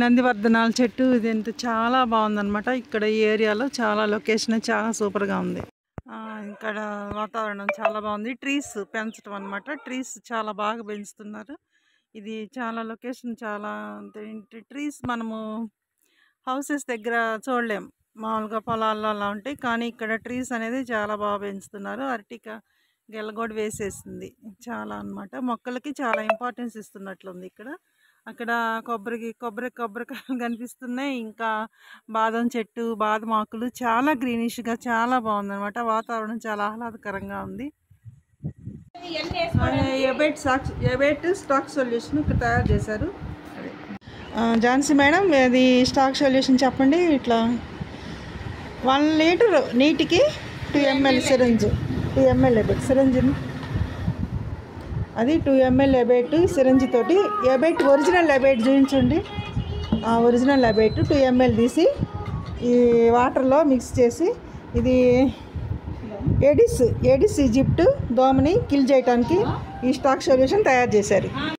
నందివర్ధనాల చెట్టు ఇదంతా చాలా బాగుందన్నమాట. ఇక్కడ ఈ ఏరియాలో చాలా లొకేషన్ చాలా సూపర్గా ఉంది. ఇక్కడ వాతావరణం చాలా బాగుంది. ట్రీస్ పెంచడం అనమాట. ట్రీస్ చాలా బాగా పెంచుతున్నారు. ఇది చాలా లొకేషన్ చాలా ట్రీస్ మనము హౌసెస్ దగ్గర చూడలేం, మామూలుగా పొలాల్లో అలా ఉంటాయి. కానీ ఇక్కడ ట్రీస్ అనేది చాలా బాగా పెంచుతున్నారు. అరటిక గెలగొడ వేసేసింది చాలా అనమాట. మొక్కలకి చాలా ఇంపార్టెన్స్ ఇస్తున్నట్లుంది ఇక్కడ. అక్కడ కొబ్బరికాయలు కనిపిస్తున్నాయి. ఇంకా బాదం చెట్టు, బాదం ఆకులు చాలా గ్రీనిష్గా చాలా బాగుందన్నమాట. వాతావరణం చాలా ఆహ్లాదకరంగా ఉంది. ఎబెట్ స్టాక్ సొల్యూషన్ ఇక్కడ తయారు చేశారు. ఝాన్సీ మేడం, అది స్టాక్ సొల్యూషన్ చెప్పండి. ఇట్లా 1 లీటర్ నీటికి 2 ml సిరంజ్, 2 ml ఎబెట్ సిరంజ్, అది 2 ml ఎబెట్ సిరంజ్ తోటి. ఎబెట్ ఒరిజినల్ ఎబెట్ చూపించండి. ఒరిజినల్ ఎబెట్ 2 ml తీసి ఈ వాటర్లో మిక్స్ చేసి, ఇది ఏడిస్ ఈజిప్ట్ దోమని కిల్ చేయడానికి ఈ స్టాక్ సొల్యూషన్ తయారు చేశారు.